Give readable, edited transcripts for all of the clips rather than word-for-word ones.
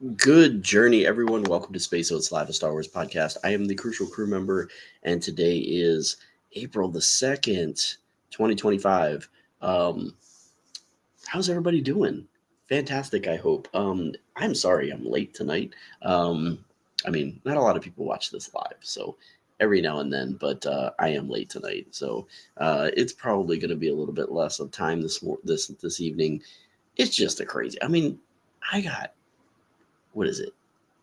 Good journey, everyone. Welcome to Space Oats Live, a Star Wars podcast. I am the Crucial Crew member, and today is April the 2nd, 2025. Um, how's everybody doing? Fantastic, I hope. I'm sorry I'm late tonight. Not a lot of people watch this live, so every now and then, but I am late tonight, so it's probably going to be a little bit less of time this evening. It's just a crazy. I got what is it?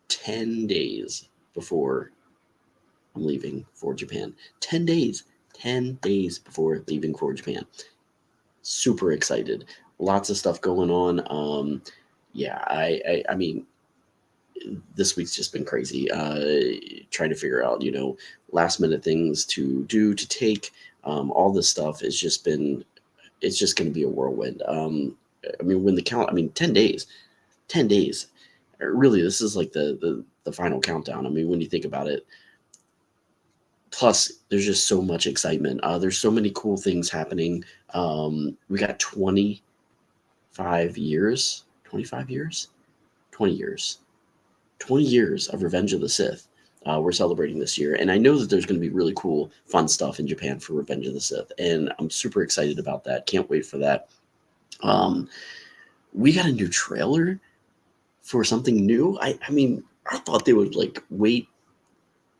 10 days before I'm leaving for Japan. 10 days. 10 days before leaving for Japan. Super excited. Lots of stuff going on. Yeah, I mean, this week's just been crazy. Trying to figure out, last minute things to do, to take. All this stuff has just been, it's just going to be a whirlwind. When the count, 10 days, 10 days. Really, this is like the final countdown. When you think about it, plus there's just so much excitement. There's so many cool things happening. We got 25 years, 25 years, 20 years, 20 years of Revenge of the Sith. We're celebrating this year, and I know that there's going to be really cool, fun stuff in Japan for Revenge of the Sith, and I'm super excited about that. Can't wait for that. We got a new trailer for something new. I thought they would like wait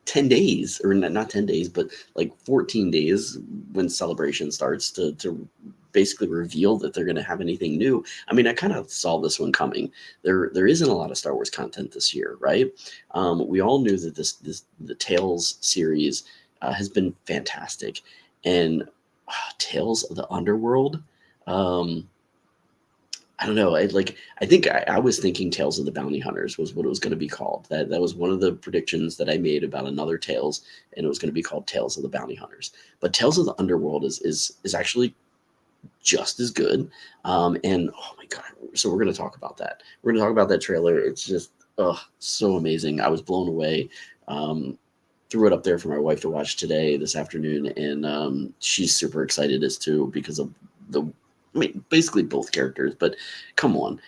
10 days, or not 10 days, but like 14 days when celebration starts to basically reveal that they're going to have anything new. I kind of saw this one coming. There isn't a lot of Star Wars content this year, right? We all knew that the Tales series has been fantastic, and Tales of the Underworld. Um, I don't know. I was thinking Tales of the Bounty Hunters was what it was going to be called. That was one of the predictions that I made about another Tales, and it was going to be called Tales of the Bounty Hunters. But Tales of the Underworld is actually just as good. And oh my god! So we're going to talk about that. We're going to talk about that trailer. It's just so amazing. I was blown away. Threw it up there for my wife to watch this afternoon, and she's super excited as too because of the basically both characters, but come on.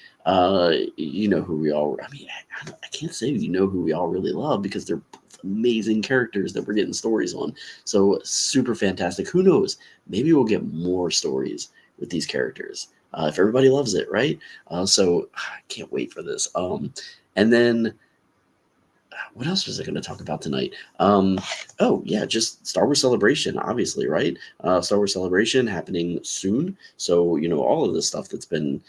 You know who we all, I can't say you know who we all really love because they're both amazing characters that we're getting stories on. So super fantastic. Who knows? Maybe we'll get more stories with these characters if everybody loves it, right? So I can't wait for this. And then what else was I going to talk about tonight? Oh yeah, just Star Wars Celebration, obviously, right? Star Wars Celebration happening soon. So all of this stuff that's been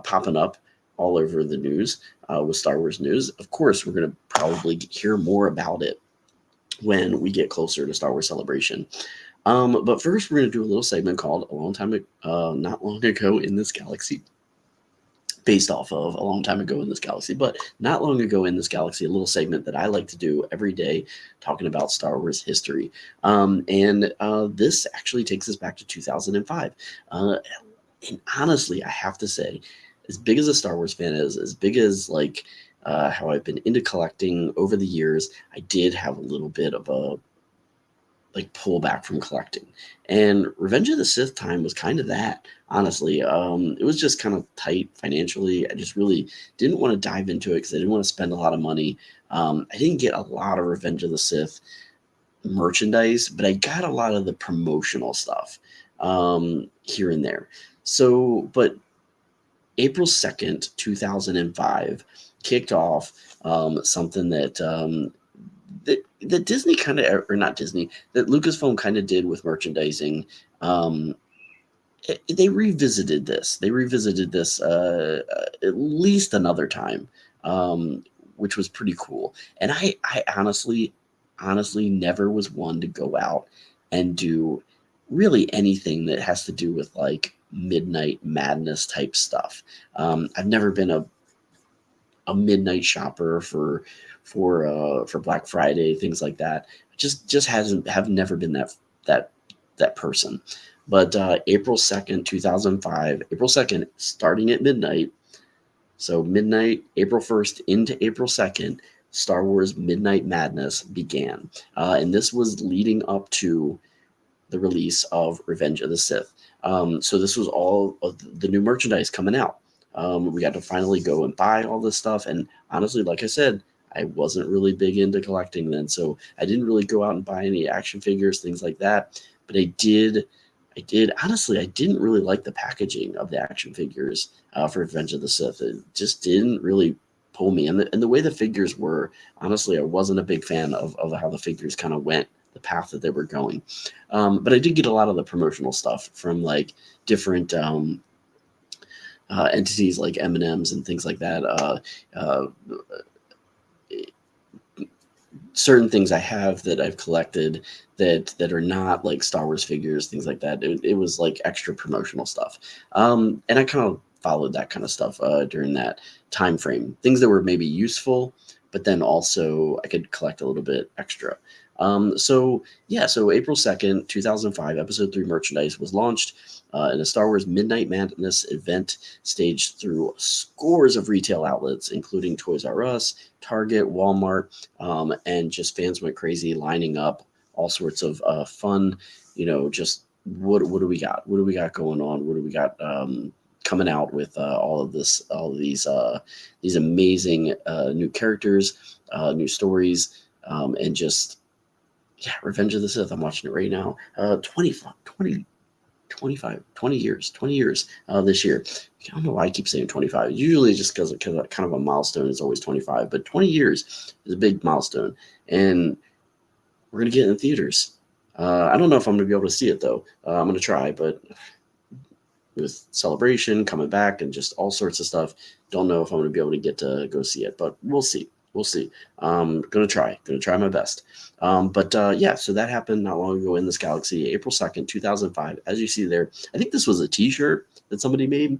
popping up all over the news with Star Wars news. Of course, we're going to probably hear more about it when we get closer to Star Wars Celebration. But first, we're going to do a little segment called Not Long Ago in This Galaxy, based off of A Long Time Ago in This Galaxy, but not long ago in this galaxy, a little segment that I like to do every day talking about Star Wars history. And this actually takes us back to 2005. And honestly, I have to say, as big as a Star Wars fan is, as big as how I've been into collecting over the years, I did have a little bit of a pull back from collecting, and Revenge of the Sith time was kind of that. Honestly, it was just kind of tight financially. I just really didn't want to dive into it because I didn't want to spend a lot of money. I didn't get a lot of Revenge of the Sith merchandise, but I got a lot of the promotional stuff here and there. So, but April 2nd, 2005 kicked off something that Disney kind of, or not Disney, that Lucasfilm kind of did with merchandising. They revisited this. They revisited this at least another time, which was pretty cool. And I honestly never was one to go out and do really anything that has to do with like midnight madness type stuff. I've never been a midnight shopper for Black Friday, things like that. Just have never been that person. But April 2nd, 2005, April 2nd, starting at midnight. So midnight, April 1st into April 2nd, Star Wars Midnight Madness began. And this was leading up to the release of Revenge of the Sith. So this was all of the new merchandise coming out. We got to finally go and buy all this stuff. And honestly, like I said, I wasn't really big into collecting then, so I didn't really go out and buy any action figures, things like that. But I did honestly. I didn't really like the packaging of the action figures for Revenge of the Sith. It just didn't really pull me, and the way the figures were, honestly, I wasn't a big fan of how the figures kind of went, the path that they were going. But I did get a lot of the promotional stuff from like different entities like M&Ms and things like that. Uh, Certain things I have that I've collected that are not like Star Wars figures, things like that. It was like extra promotional stuff, and I kind of followed that kind of stuff during that time frame. Things that were maybe useful, but then also I could collect a little bit extra. So yeah, so April 2nd, 2005, Episode 3 merchandise was launched in a Star Wars Midnight Madness event staged through scores of retail outlets, including Toys R Us, Target, Walmart, and just fans went crazy lining up, all sorts of fun, just what do we got? What do we got going on? What do we got coming out with all of these amazing new characters, new stories, and just yeah, Revenge of the Sith. I'm watching it right now. 20 years, 20 years this year. I don't know why I keep saying 25. Usually just because kind of a milestone is always 25, but 20 years is a big milestone. And we're going to get in theaters. I don't know if I'm going to be able to see it, though. I'm going to try, but with Celebration coming back and just all sorts of stuff, don't know if I'm going to be able to get to go see it, but we'll see. We'll see. Gonna try my best. But yeah, so that happened not long ago in this galaxy, April 2nd, 2005. As you see there, I think this was a t-shirt that somebody made.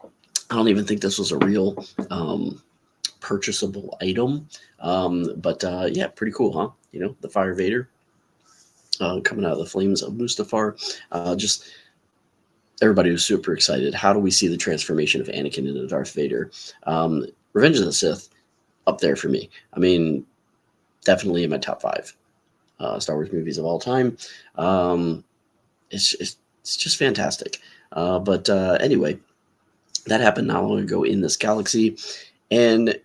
I don't even think this was a real purchasable item. But yeah, pretty cool, huh? The Fire Vader coming out of the flames of Mustafar. Just everybody was super excited. How do we see the transformation of Anakin into Darth Vader? Revenge of the Sith, up there for me. I mean, definitely in my top 5 Star Wars movies of all time. It's just fantastic. But anyway, that happened not long ago in this galaxy, and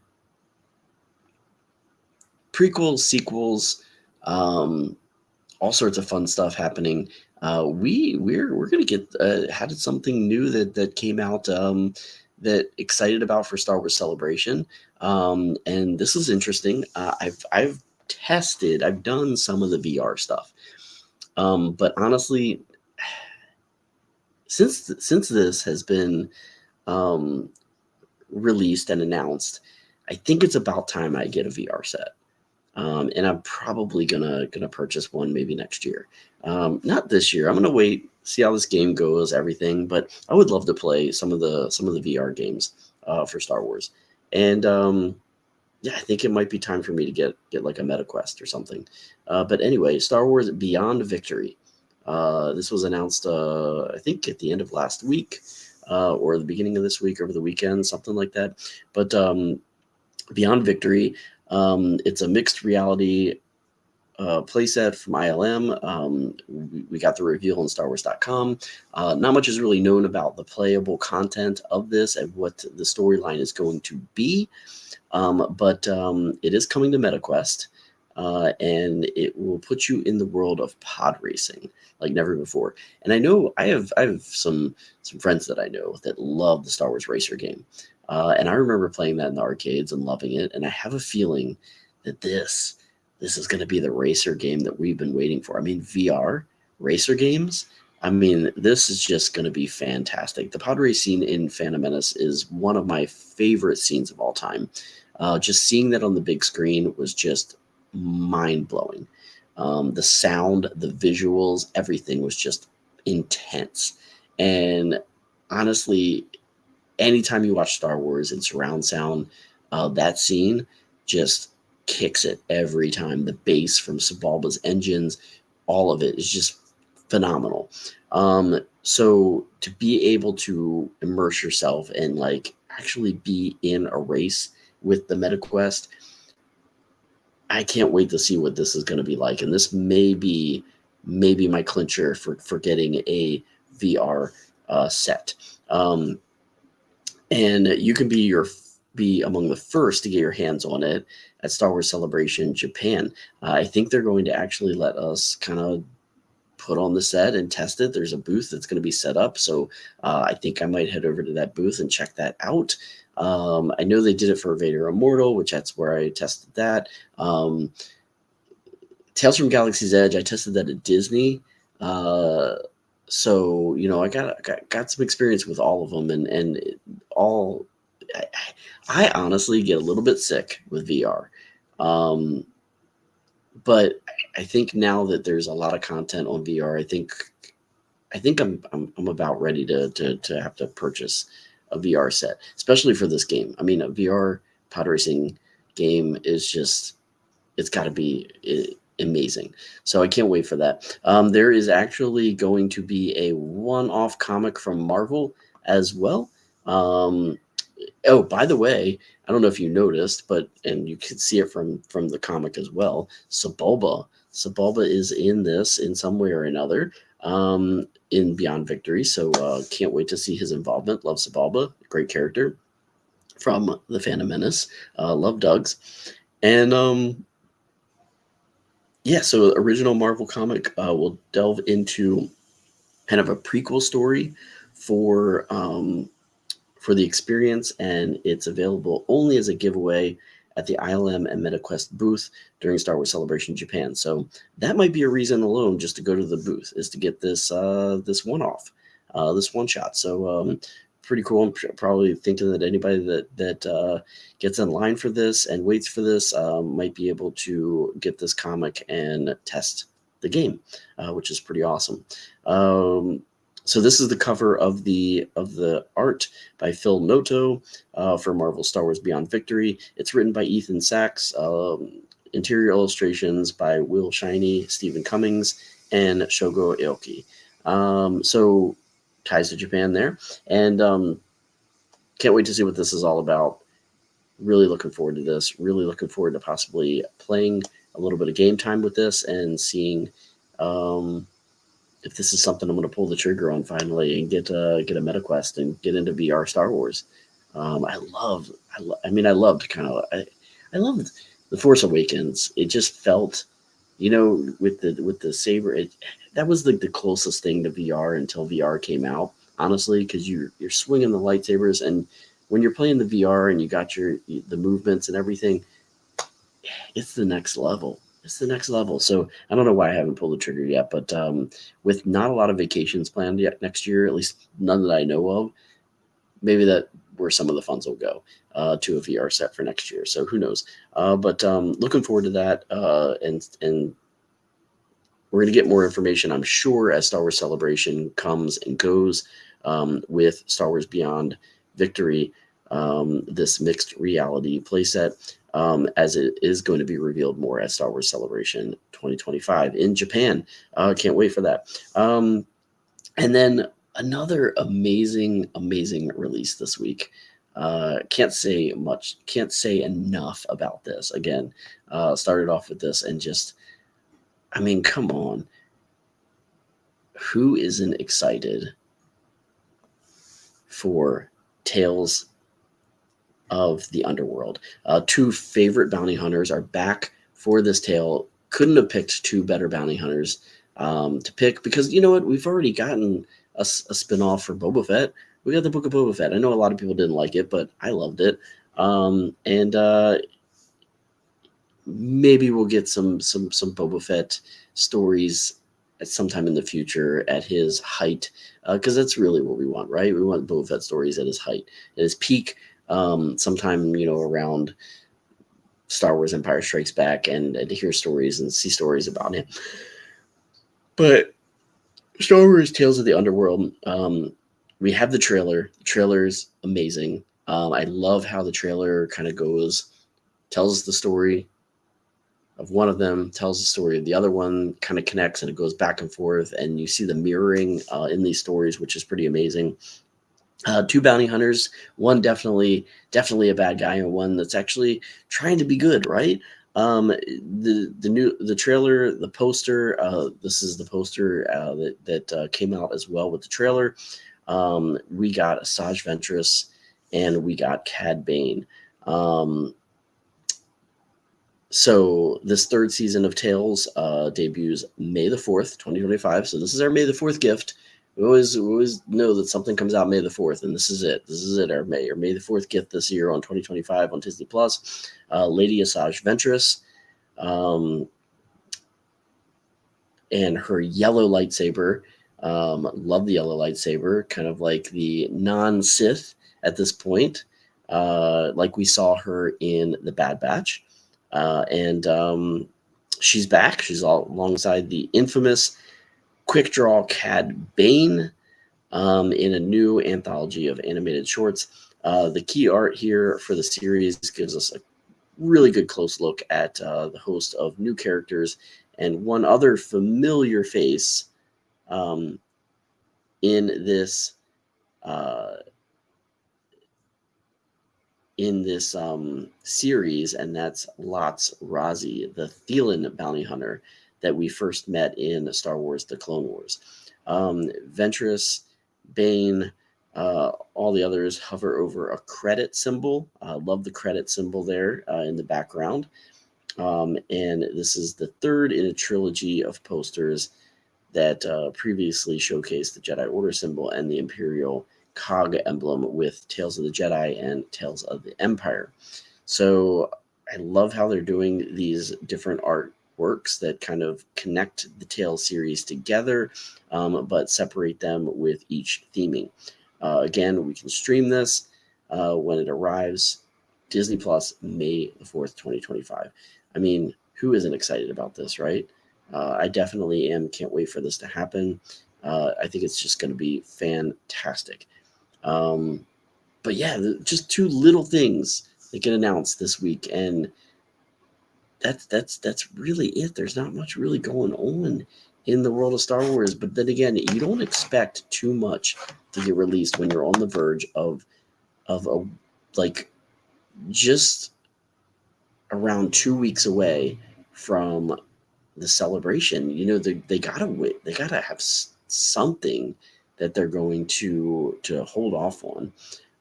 prequels, sequels, all sorts of fun stuff happening. We're gonna get had something new that came out that excited about for Star Wars Celebration, and this is interesting. I've done some of the VR stuff, but honestly, since this has been released and announced, I think it's about time I get a VR set. And I'm probably gonna purchase one maybe next year. Not this year. I'm gonna wait, see how this game goes, everything. But I would love to play some of the VR games for Star Wars. And yeah, I think it might be time for me to get like a MetaQuest or something. But anyway, Star Wars Beyond Victory. This was announced, I think, at the end of last week or the beginning of this week, over the weekend, something like that. But Beyond Victory. It's a mixed reality playset from ILM. We got the reveal on StarWars.com. Not much is really known about the playable content of this and what the storyline is going to be, but it is coming to MetaQuest, and it will put you in the world of pod racing like never before. And I know I have some friends that I know that love the Star Wars Racer game. And I remember playing that in the arcades and loving it. And I have a feeling that this is going to be the racer game that we've been waiting for. I mean, VR racer games. I mean, this is just going to be fantastic. The pod race scene in Phantom Menace is one of my favorite scenes of all time. Just seeing that on the big screen was just mind blowing. The sound, the visuals, everything was just intense. And honestly, anytime you watch Star Wars in surround sound, that scene just kicks it every time. The bass from Sebulba's engines, all of it is just phenomenal. So to be able to immerse yourself and like actually be in a race with the MetaQuest, I can't wait to see what this is going to be like. And this may be my clincher for getting a VR set. And you can be among the first to get your hands on it at Star Wars Celebration Japan. I think they're going to actually let us kind of put on the set and test it. There's a booth that's going to be set up, so I think I might head over to that booth and check that out. I know they did it for Vader Immortal, which that's where I tested that. Tales from Galaxy's Edge, I tested that at Disney. So I got some experience with all of them, and all. I honestly get a little bit sick with VR, but I think now that there's a lot of content on VR, I think I'm about ready to have to purchase a VR set, especially for this game. I mean, a VR pod racing game is just, it's got to be amazing. So I can't wait for that. There is actually going to be a one-off comic from Marvel as well. Oh, by the way, I don't know if you noticed, and you can see it from the comic as well. Sebulba is in this in some way or another, in Beyond Victory. So can't wait to see his involvement. Love Sebulba, great character from the Phantom Menace. Love Doug's, and yeah. So original Marvel comic will delve into kind of a prequel story for the experience, and it's available only as a giveaway at the ILM and MetaQuest booth during Star Wars Celebration Japan. So that might be a reason alone just to go to the booth, is to get this this one-off, this one-shot. So pretty cool. I'm probably thinking that anybody that gets in line for this and waits for this might be able to get this comic and test the game, which is pretty awesome. So this is the cover of the art by Phil Noto for Marvel Star Wars Beyond Victory. It's written by Ethan Sachs. Interior illustrations by Will Shiney, Stephen Cummings, and Shogo Aoki. So ties to Japan there. And can't wait to see what this is all about. Really looking forward to this. Really looking forward to possibly playing a little bit of game time with this and seeing if this is something I'm going to pull the trigger on finally and get a MetaQuest and get into VR Star Wars. I loved The Force Awakens. It just felt, with the saber, that was the closest thing to VR until VR came out, honestly, because you're swinging the lightsabers, and when you're playing the VR and you got the movements and everything, it's the next level. It's the next level. So I don't know why I haven't pulled the trigger yet, but with not a lot of vacations planned yet next year, at least none that I know of, maybe that where some of the funds will go to a VR set for next year. So who knows? But looking forward to that, and we're going to get more information, I'm sure, as Star Wars Celebration comes and goes with Star Wars Beyond Victory, this mixed reality playset. As it is going to be revealed more at Star Wars Celebration 2025 in Japan. Can't wait for that. And then another amazing release this week. Can't say enough about this. Again, started off with this and just, I mean, come on. Who isn't excited for Tales of the Underworld? Two favorite bounty hunters are back for this tale. Couldn't have picked two better bounty hunters to pick, because you know what? We've already gotten a spinoff for Boba Fett. We got the Book of Boba Fett. I know a lot of people didn't like it, but I loved it. And maybe we'll get some Boba Fett stories at sometime in the future at his height, because that's really what we want, right? We want Boba Fett stories at his height, at his peak. Sometime, around Star Wars Empire Strikes Back, and to hear stories and see stories about him. But Star Wars Tales of the Underworld, we have the trailer. The trailer's amazing. I love how the trailer kind of tells the story of one of them, tells the story of the other one, kind of connects, and it goes back and forth, and you see the mirroring in these stories, which is pretty amazing. Two bounty hunters, one definitely a bad guy, and one that's actually trying to be good, right? The trailer, the poster, this is the poster that came out as well with the trailer. We got Asajj Ventress, and we got Cad Bane. So this third season of Tales debuts May the 4th, 2025. So this is our May the 4th gift. We always know that something comes out May the 4th, and this is it. This is it, our May the 4th gift this year on 2025 on Disney Plus. Lady Asajj Ventress, and her yellow lightsaber. Love the yellow lightsaber, kind of like the non-Sith at this point, like we saw her in The Bad Batch. And she's back. She's alongside the infamous quick draw Cad Bane in a new anthology of animated shorts. The key art here for the series gives us a really good close look at the host of new characters and one other familiar face in this series, and that's Lots Razi, the Thelan bounty hunter that we first met in Star Wars: The Clone Wars. Ventress, Bane, all the others hover over a credit symbol. Love the credit symbol there in the background. And this is the third in a trilogy of posters that previously showcased the Jedi Order symbol and the Imperial cog emblem with Tales of the Jedi and Tales of the Empire. So I love how they're doing these different artworks that kind of connect the Tales series together, but separate them with each theming. Again, we can stream this when it arrives. Disney Plus, May the 4th, 2025. I mean, who isn't excited about this, right? I definitely am. Can't wait for this to happen. I think it's just going to be fantastic. But yeah, just two little things that get announced this week, and that's really it. There's not much really going on in the world of Star Wars. But then again, you don't expect too much to get released when you're on the verge of a like just around 2 weeks away from the celebration. You know, they gotta wait. They gotta have something that they're going to hold off on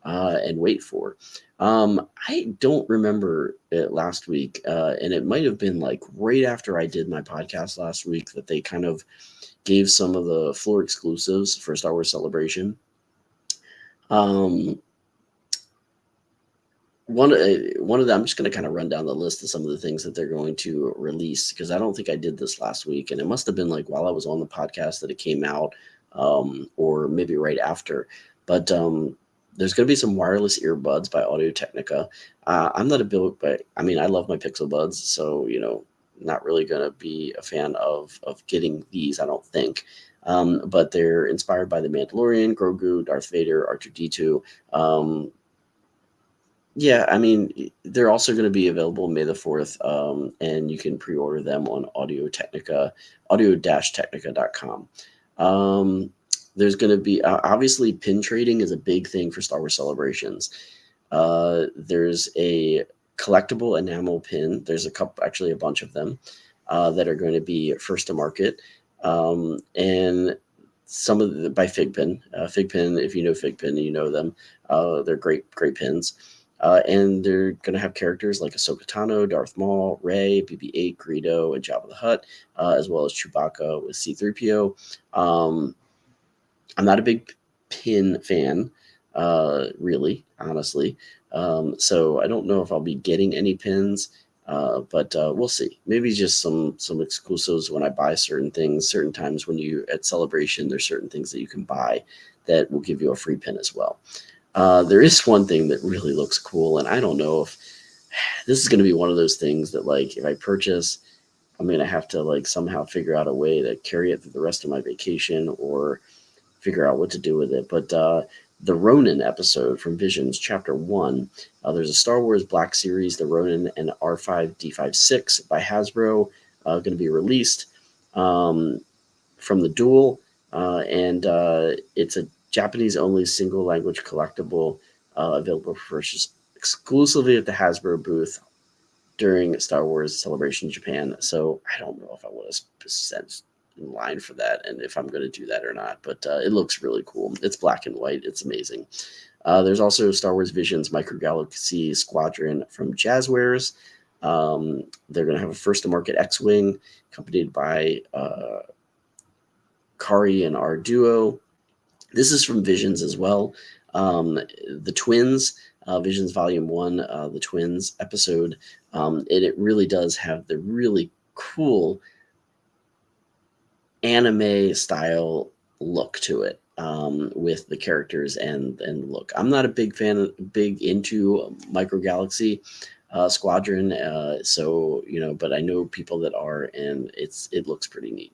and wait for. I don't remember it last week, and it might have been like right after I did my podcast last week that they kind of gave some of the floor exclusives for Star Wars Celebration. One of them, I'm just going to kind of run down the list of some of the things that they're going to release, because I don't think I did this last week, and it must have been like while I was on the podcast that it came out, or maybe right after. But there's going to be some wireless earbuds by Audio-Technica. I'm not a build, but I mean, I love my Pixel Buds, so you know, not really going to be a fan of getting these, I don't think. But they're inspired by The Mandalorian, Grogu, Darth Vader, R2-D2. Yeah, I mean, they're also going to be available May the 4th, and you can pre-order them on Audio-Technica, audio-technica.com. There's going to be, obviously, pin trading is a big thing for Star Wars Celebrations. There's a collectible enamel pin. There's a couple, actually a bunch of them, that are going to be first to market. And some of the by Figpin. Figpin, if you know Figpin, you know them. They're great pins. And they're going to have characters like Ahsoka Tano, Darth Maul, Rey, BB-8, Greedo, and Jabba the Hutt, as well as Chewbacca with C-3PO. I'm not a big pin fan, really, honestly. So I don't know if I'll be getting any pins, but we'll see. Maybe just some exclusives when I buy certain things. Certain times when you at Celebration, there's certain things that you can buy that will give you a free pin as well. There is one thing that really looks cool, and I don't know if this is going to be one of those things that, like, if I purchase, I'm going to have to, like, somehow figure out a way to carry it through the rest of my vacation or figure out what to do with it. But the Ronin episode from Visions, Chapter 1, there's a Star Wars Black Series, The Ronin and R5-D56 by Hasbro, going to be released from the Duel, and it's a Japanese-only single-language collectible available for purchase exclusively at the Hasbro booth during Star Wars Celebration Japan. So I don't know if I want to in line for that and if I'm going to do that or not. But it looks really cool. It's black and white. It's amazing. There's also Star Wars Visions Micro Galaxy Squadron from Jazzwares. They're going to have a first-to-market X-Wing accompanied by Kari and our duo. This is from Visions as well. The Twins, Visions Volume 1, the Twins episode. And it really does have the really cool anime style look to it, with the characters and look. I'm not a big into Micro Galaxy Squadron, so but I know people that are, and it looks pretty neat.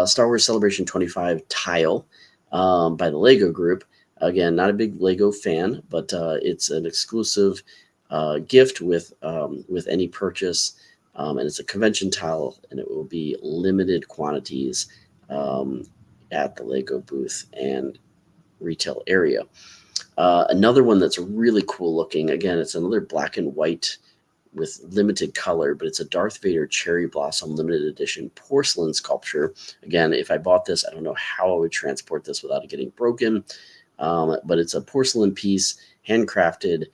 Star Wars Celebration 25 tile by the Lego Group. Again, not a big Lego fan, but it's an exclusive gift with any purchase, and it's a convention tile, and it will be limited quantities at the Lego booth and retail area. Another one that's really cool looking. Again, it's another black and white with limited color, but it's a Darth Vader Cherry Blossom limited edition porcelain sculpture. Again, if I bought this, I don't know how I would transport this without it getting broken. But it's a porcelain piece, handcrafted,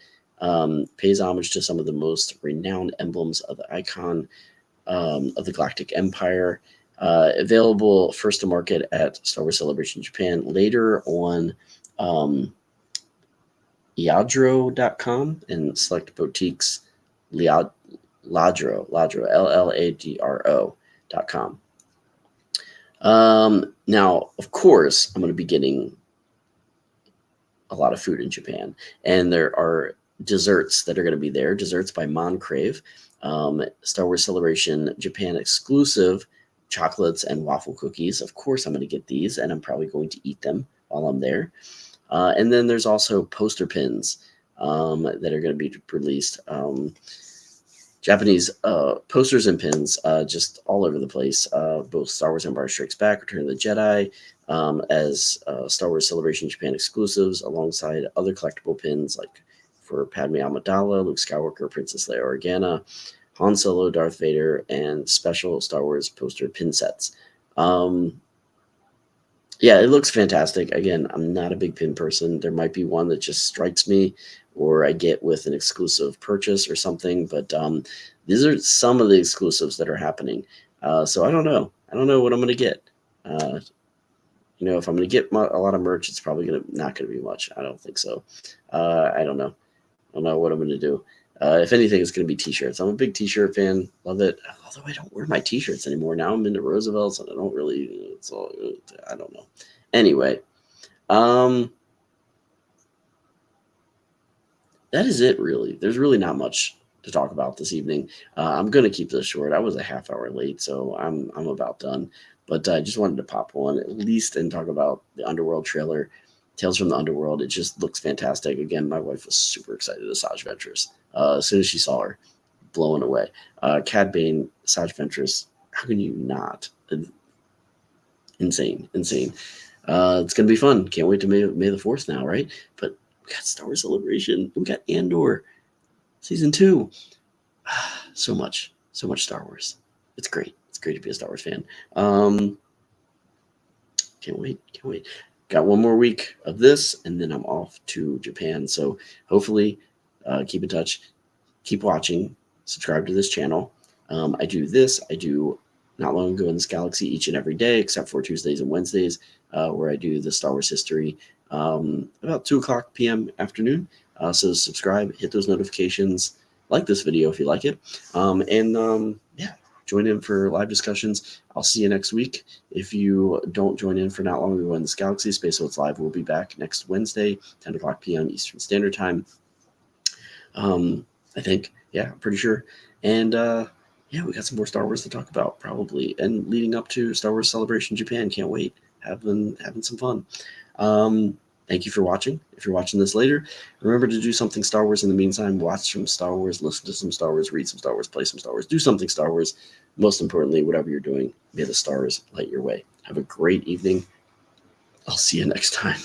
pays homage to some of the most renowned emblems of the icon of the Galactic Empire. Available first to market at Star Wars Celebration Japan, later on Iadro.com and select boutiques. Ladro, LLADRO.com. Now, of course, I'm going to be getting a lot of food in Japan, and there are desserts that are going to be there. Desserts by Moncrave, Star Wars Celebration Japan exclusive chocolates and waffle cookies. Of course, I'm going to get these, and I'm probably going to eat them while I'm there. And then there's also poster pins that are going to be released. Japanese posters and pins just all over the place. Both Star Wars Empire Strikes Back, Return of the Jedi, as Star Wars Celebration Japan exclusives, alongside other collectible pins like for Padme Amidala, Luke Skywalker, Princess Leia Organa, Han Solo, Darth Vader, and special Star Wars poster pin sets. Yeah, it looks fantastic. Again, I'm not a big pin person. There might be one that just strikes me, or I get with an exclusive purchase or something. But these are some of the exclusives that are happening. So I don't know. I don't know what I'm going to get. If I'm going to get a lot of merch, it's probably not going to be much. I don't think so. I don't know. I don't know what I'm going to do. If anything, it's going to be t-shirts. I'm a big t-shirt fan. Love it. Although I don't wear my t-shirts anymore. Now I'm into Roosevelt's, and I don't really, it's all, I don't know. Anyway, that is it, really. There's really not much to talk about this evening. I'm going to keep this short. I was a half hour late, so I'm about done. But I just wanted to pop one at least and talk about the Underworld trailer. Tales from the Underworld. It just looks fantastic. Again, my wife was super excited Asajj Ventress. As soon as she saw her, blown away. Cad Bane, Asajj Ventress. How can you not? Insane. It's going to be fun. Can't wait to May the 4th now, right? But we got Star Wars Celebration. We got Andor Season 2. So much Star Wars. It's great. It's great to be a Star Wars fan. Can't wait. Got one more week of this, and then I'm off to Japan. So hopefully, keep in touch, keep watching, subscribe to this channel. I do Not Long Ago in This Galaxy each and every day, except for Tuesdays and Wednesdays, where I do the Star Wars history about 2:00 p.m. afternoon. So subscribe, hit those notifications, like this video if you like it, yeah. Join in for live discussions. I'll see you next week. If you don't join in for Not Long Ago in This Galaxy, Space Oats Live will be back next Wednesday, 10:00 p.m. Eastern Standard Time. I think, yeah, I'm pretty sure. And yeah, we got some more Star Wars to talk about probably, and leading up to Star Wars Celebration Japan. Can't wait. Having some fun. Thank you for watching. If you're watching this later, remember to do something Star Wars in the meantime. Watch some Star Wars, listen to some Star Wars, read some Star Wars, play some Star Wars, do something Star Wars. Most importantly, whatever you're doing, may the stars light your way. Have a great evening. I'll see you next time.